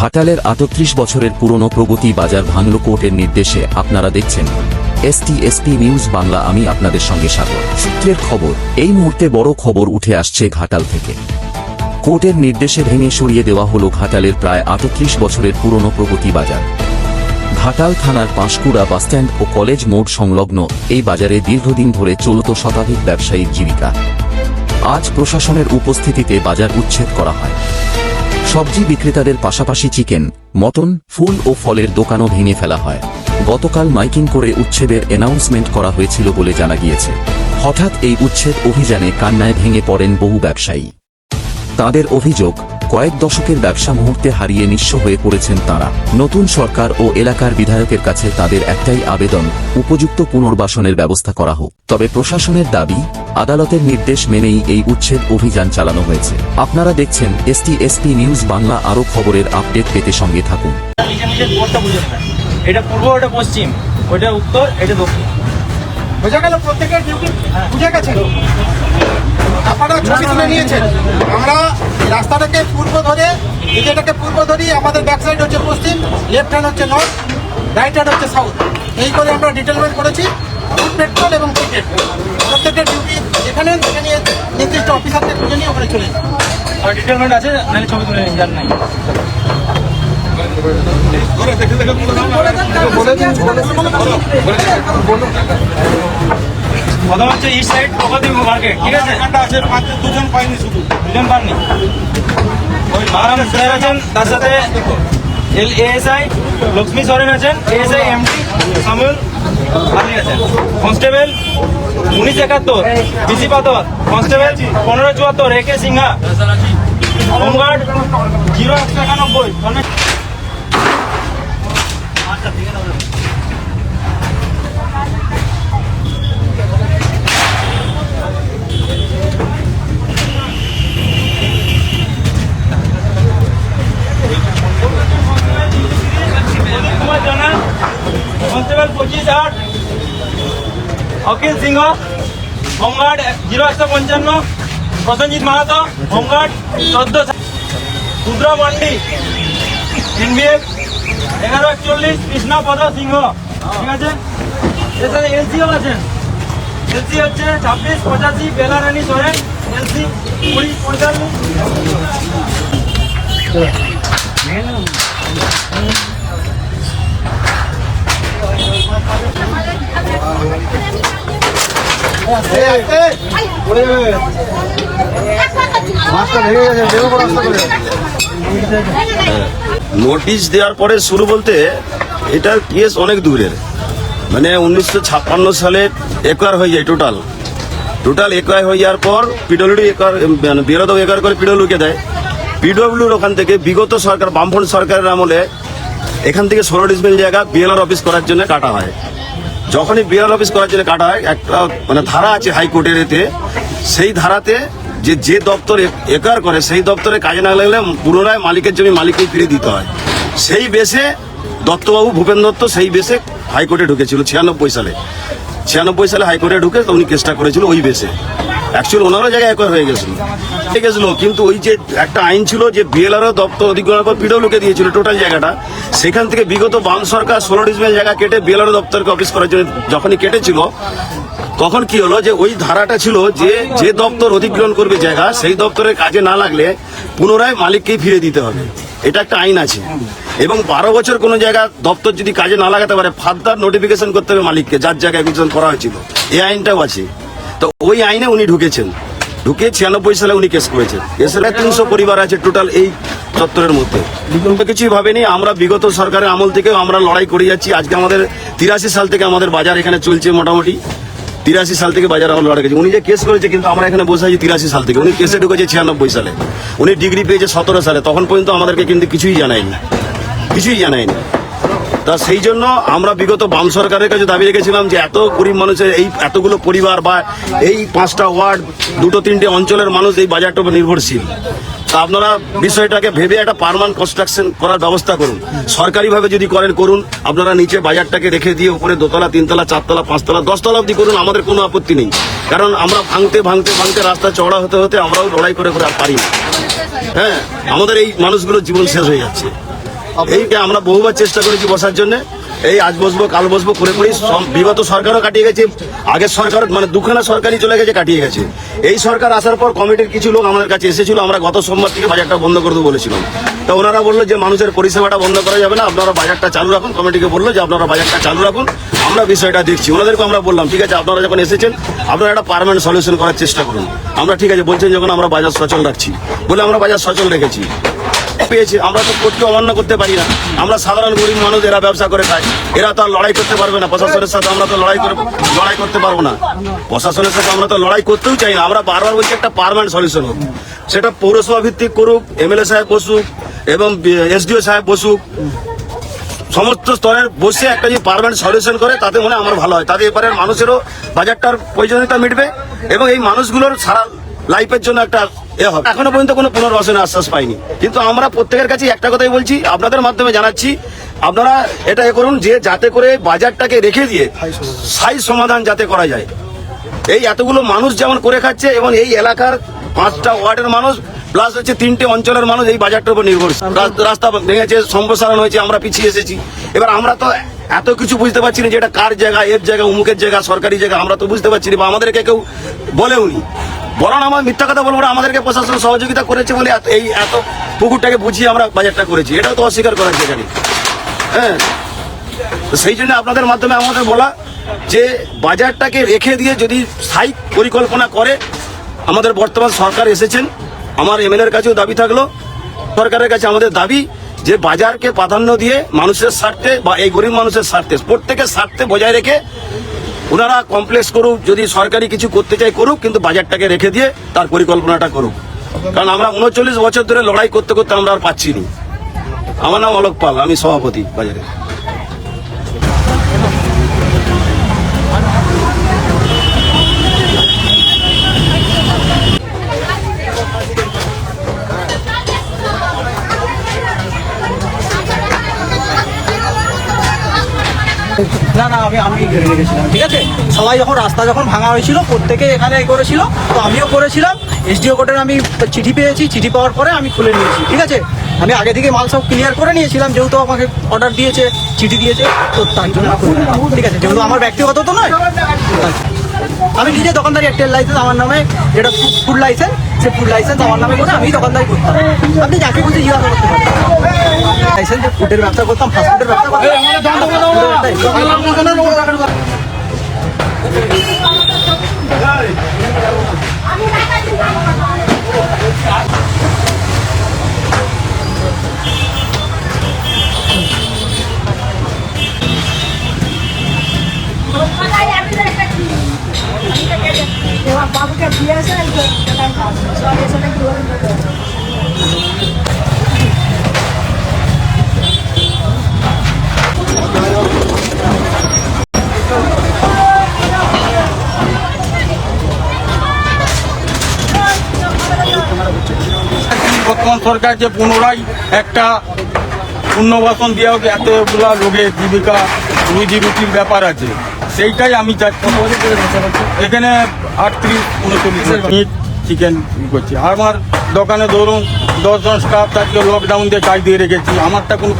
ঘাটালের ৩৮ বছরের পুরনো প্রগতি বাজার ভাঙল কোর্টের নির্দেশে। আপনারা দেখছেন এসটিএসপি নিউজ বাংলা, আমি আপনাদের সঙ্গে স্বাগত। সূত্রের খবর, এই মুহূর্তে বড় খবর উঠে আসছে ঘাটাল থেকে। কোর্টের নির্দেশে ভেঙে সরিয়ে দেওয়া হল ঘাটালের প্রায় ৩৮ বছরের পুরনো প্রগতি বাজার। ঘাটাল থানার পাঁশকুড়া বাসস্ট্যান্ড ও কলেজ মোড় সংলগ্ন এই বাজারে দীর্ঘদিন ধরে চলত শতাধিক ব্যবসায়িক জীবিকা। আজ প্রশাসনের উপস্থিতিতে বাজার উচ্ছেদ করা হয়। সবজি বিক্রেতাদের পাশাপাশি চিকেন, মটন, ফুল ও ফলের দোকানও ভেঙে ফেলা হয়। গতকাল মাইকিং করে উচ্ছেদের অ্যানাউন্সমেন্ট করা হয়েছিল বলে জানা গিয়েছে। হঠাৎ এই উচ্ছেদ অভিযানে কান্নায় ভেঙে পড়েন বহু ব্যবসায়ী। তাদের অভিযোগ, কয়েক দশকের ব্যবসা মুহূর্তে হারিয়ে নিঃস্ব হয়ে পড়েছেন তারা। নতুন সরকার ও এলাকার বিধায়কের কাছে তাদের একটাই আবেদন, উপযুক্ত পুনর্বাসনের ব্যবস্থা করা হোক। তবে প্রশাসনের দাবি, আদালতের নির্দেশ মেনেই এই উচ্ছেদ অভিযান চালানো হয়েছে। আপনারা দেখছেন এসটিএসপি নিউজ বাংলা। আরও খবরের আপডেট পেতে সঙ্গে থাকুন। এটা পূর্ব, এটা পশ্চিম, ওইটা উত্তর, এটা দক্ষিণ। বোঝা গেল, প্রত্যেকের ডিউটি বুঝে গেছে। আপনারা ছবি তুলে নিয়েছেন। আমরা রাস্তাটাকে পূর্ব ধরে, এটাকে পূর্ব ধরি, আমাদের ব্যাক সাইড হচ্ছে পশ্চিম, লেফট হ্যান্ড হচ্ছে নর্থ, রাইট হ্যান্ড হচ্ছে সাউথ। এই করে আমরা ডিটেলমেন্ট করেছি। ফুড পেট্রোল এবং ক্রিকেট প্রত্যেকের ডিউটি এখানে নিয়ে নির্দিষ্ট অফিসারকে খুঁজে নিয়ে ওখানে চলে যান। আর ডিটেলমেন্ট আছে, নাহলে ছবি তুলে নিন, জান নাই। প্রথম হচ্ছে ইস্ট সাইড প্রগতি মার্কেট, ঠিক আছে? দুজন পাইনি, শুধু দুজন পাননি। ওই মারাম স্যার আছেন, তার সাথে এএসআই লক্ষ্মী সরেন আছেন, এএসআই এমডি সামুল আলী আছেন, কনস্টেবল 1971 বিসি পাতর, কনস্টেবল 1574 একে সিংহা, হোমগার্ড 0191। কনস্টেবল 25 অখিল সিংহ, হোমগার্ড 0155, প্রসেনজিৎ মাহাতো, হোমগার্ড 14, রুদ্র মান্ডি এনবিএফ 1141, কৃষ্ণা পদ সিংহ, ঠিক আছে? এর সাথে এলসিও আছেন। এলসি হচ্ছে 2685 বেলা রানী সোরেন, এলসি 2045। নোটিশ দেওয়ার পরে শুরু বলতে, এটার কেস অনেক দূরের। মানে 1956 সালে একর হয়ে যায়, টোটাল একর হয়ে যাওয়ার পর পিডব্লিউডি একর, মানে বিরোধ একর করে পিডব্লিউকে দেয়। পিডব্লিউর ওখান থেকে বিগত সরকার, বামফ্রন্ট সরকারের আমলে এখান থেকে 16 ডিসমিল জায়গা বিএলআর অফিস করার জন্য কাটা হয়। যখনই বিএলআর অফিস করার জন্য কাটা হয়, একটা মানে ধারা আছে হাইকোর্টের এতে, সেই ধারাতে যে দপ্তর একর করে, সেই দপ্তরে কাজে না লাগলে পুনরায় মালিকের জমি মালিককেই ফিরে দিতে হয়। সেই বেসে দত্তবাবু ভূপেন দত্ত সেই বেসে হাইকোর্টে ঢুকেছিল 96 সালে হাইকোর্টে ঢুকে উনি কেসটা করেছিল ওই বেসে। অ্যাকচুয়ালি ওনারও জায়গায় একর হয়ে গেছিল, কিন্তু ওই যে একটা আইন ছিল যে বিএলআরও দপ্তর অধিগ্রহণ করে পিডব্লিউকে দিয়েছিল টোটাল জায়গাটা, সেখান থেকে বিগত বাম সরকার 16 ডিসমিল জায়গা কেটে বিএলআর দপ্তরকে অফিস করার জন্য যখনই কেটেছিল, তখন কি হলো যে ওই ধারাটা ছিল যে দপ্তর অধিগ্রহণ করবে জায়গা, সেই দপ্তরের কাজে না লাগলে পুনরায় মালিককেই ফিরে দিতে হবে। এটা একটা আইন আছে। এবং 12 বছর কোনো জায়গা দপ্তর যদি কাজে না লাগাতে পারে, ফার্দার নোটিফিকেশন করতে হবে মালিককে, যার জায়গায় অ্যাকুইজিশন করা হয়েছিল। এই আইনটাও আছে। তো ওই আইনে উনি ঢুকে 96 সালে উনি কেস করেছেন। কেসের 300 পরিবার আছে টোটাল এই চত্বরের মধ্যে। কিছুই ভাবেনি। আমরা বিগত সরকারের আমল থেকেও আমরা লড়াই করে যাচ্ছি। আজকে আমাদের 83 সাল থেকে আমাদের বাজার এখানে চলছে, মোটামুটি 83 সাল থেকে বাজার আমরা লড়াই করছি। উনি যে কেস করেছে, কিন্তু আমরা এখানে বসে আছি 83 সাল থেকে। উনি কেসে ঢুকেছে 96 সালে, উনি ডিগ্রি পেয়েছে 17 সালে। তখন পর্যন্ত আমাদেরকে কিন্তু কিছুই জানায়নি। তা সেই জন্য আমরা বিগত বাম সরকারের কাছে দাবি রেখেছিলাম যে এত গরিব মানুষের, এই এতগুলো পরিবার বা এই 5টা ওয়ার্ড, 2-3টে অঞ্চলের মানুষ এই বাজারটার উপর নির্ভরশীল। তা আপনারা বিষয়টাকে ভেবে একটা পার্মানেন্ট কনস্ট্রাকশন করার ব্যবস্থা করুন। সরকারিভাবে যদি করুন। আপনারা নিচে বাজারটাকে রেখে দিয়ে উপরে 2 তলা 3 তলা 4 তলা 5 তলা 10 তলা অবধি করুন, আমাদের কোনো আপত্তি নেই। কারণ আমরা ভাঙতে রাস্তা চওড়া হতে আমরাও লড়াই করে আর পারি না। হ্যাঁ, আমাদের এই মানুষগুলোর জীবন শেষ হয়ে যাচ্ছে। এইটা আমরা বহুবার চেষ্টা করেছি বসার জন্য, এই আজ বসবো কাল বসবো করে করি বিগত সরকারও কাটিয়ে গেছে, আগের সরকার মানে দুখানা সরকারই চলে গেছে, কাটিয়ে গেছে। এই সরকার আসার পর কমিটির কিছু লোক আমাদের কাছে এসেছিল, আমরা গত সোমবার থেকে বাজারটা বন্ধ করে দেবো বলেছিলাম। তো ওনারা বললো যে মানুষের পরিষেবাটা বন্ধ করা যাবে না, আপনারা বাজারটা চালু রাখুন। কমিটিকে বললো যে আপনারা বাজারটা চালু রাখুন, আমরা বিষয়টা দেখছি। ওনাদেরকে আমরা বললাম ঠিক আছে, আপনারা যখন এসেছেন আপনারা একটা পার্মানেন্ট সলিউশন করার চেষ্টা করুন। আমরা ঠিক আছে বলছেন যখন আমরা বাজার সচল রাখছি বলে আমরা বাজার সচল রেখেছি পেয়েছি। আমরা তো কোর্টকে অমান্য করতে পারি না, আমরা সাধারণ গরিব মানুষ, এরা ব্যবসা করে খায়, এরা তো আর লড়াই করতে পারবে না প্রশাসনের সাথে। আমরা তো লড়াই করতে পারবো না প্রশাসনের সাথে, আমরা তো লড়াই করতেও চাই না। আমরা বারবার বলছি একটা পার্মানেন্ট সলিউশন হোক, সেটা পৌরসভা ভিত্তিক করুক, এমএলএ সাহেব বসুক এবং এসডিও সাহেব বসুক, সমস্ত স্তরের বসে একটা যদি পার্মানেন্ট সলিউশন করে তাতে মনে হয় আমার ভালো হয়। তাতে এবারের মানুষেরও বাজারটার প্রয়োজনীয়তা মিটবে এবং এই মানুষগুলোর সারা লাইফের জন্য একটা হবে। এখনো পর্যন্ত কোনো পুনর্বাসনের আশ্বাস পাইনি, কিন্তু আমরা প্রত্যেকের কাছে একটা কথাই বলছি, আপনাদের মাধ্যমে জানাচ্ছি, আপনারা এটা করুন যে যাতে করে বাজারটাকে রেখে দিয়ে স্থায়ী সমাধান যাতে করা যায়। এই এতগুলো মানুষ যেমন করে খাচ্ছে এবং এই এলাকার 5টা ওয়ার্ডের মানুষ প্লাস হচ্ছে 3টে অঞ্চলের মানুষ এই বাজারটার উপর নির্ভরশীল। রাস্তা ভেঙেছে, সম্প্রসারণ হয়েছে, আমরা পিছিয়ে এসেছি। এবার আমরা তো এত কিছু বুঝতে পারছি না যে এটা কার জায়গা, এর জায়গা, উমুকের জায়গা, সরকারি জায়গা, আমরা তো বুঝতে পারছি না বা আমাদেরকে কেউ বলেওনি। বরং আমার মিথ্যা কথা বলবো না, আমাদেরকে প্রশাসন সহযোগিতা করেছে বলে এত পুকুরটাকে বুঝিয়ে আমরা বাজারটা করেছি, এটাও তো অস্বীকার করার জায়গা নেই। হ্যাঁ, তো সেই জন্য আপনাদের মাধ্যমে আমাদের বলা যে বাজারটাকে রেখে দিয়ে যদি স্থায়ী পরিকল্পনা করে, আমাদের বর্তমান সরকার এসেছেন, আমার এমএলএর কাছেও দাবি থাকলো, সরকারের কাছে আমাদের দাবি যে বাজারকে প্রাধান্য দিয়ে মানুষের স্বার্থে বা এই গরিব মানুষের স্বার্থে, প্রত্যেকের স্বার্থে বজায় রেখে ওনারা কমপ্লেক্স করুক, যদি সরকারি কিছু করতে চাই করুক, কিন্তু বাজারটাকে রেখে দিয়ে তার পরিকল্পনাটা করুক। কারণ আমরা 39 বছর ধরে লড়াই করতে করতে আমরা আর পাচ্ছি না। আমার নাম অলোক পাল, আমি সভাপতি বাজারে। না না আমি ঘিরে রেখেছিলাম, ঠিক আছে। সবাই যখন রাস্তা যখন ভাঙা হয়েছিল প্রত্যেকে এখানে করেছিল, তো আমিও করেছিলাম। এসডিও কোর্টের আমি চিঠি পেয়েছি, চিঠি পাওয়ার পরে আমি খুলে নিয়েছি, ঠিক আছে। আমি আগে থেকে মাল সব ক্লিয়ার করে নিয়েছিলাম, যেহেতু আমাকে অর্ডার দিয়েছে, চিঠি দিয়েছে, তো তার জন্য ঠিক আছে, যেহেতু আমার ব্যক্তিগত তো নয়। আমি নিজে দোকানদারি, একটা লাইসেন্স আমার নামে, যেটা ফুড লাইসেন্স, সে ফুড লাইসেন্স আমার নামে করে আমি দোকানদারি করতাম। আপনি যাকে খুঁজে জিজ্ঞাসা করতে পারেন। লাইসেন্স ফুডের ব্যবসা করতাম, ফাস্টফুডের ব্যবসা করতাম। বাবুকে দিয়েছে বর্তমান সরকার যে পুনরায় একটা পুনর্বাসন দেওয়া হোক, এতগুলা লোকের জীবিকা রুজি রুটির ব্যাপার আছে, সেইটাই আমি চাচ্ছি। এখানে 38-39 চিকেন করছি, আমার দোকানে ধরুন 10 জন স্টাফ, তাকে লকডাউন দিয়ে কাজ দিয়ে রেখেছি, আমারটা কোনো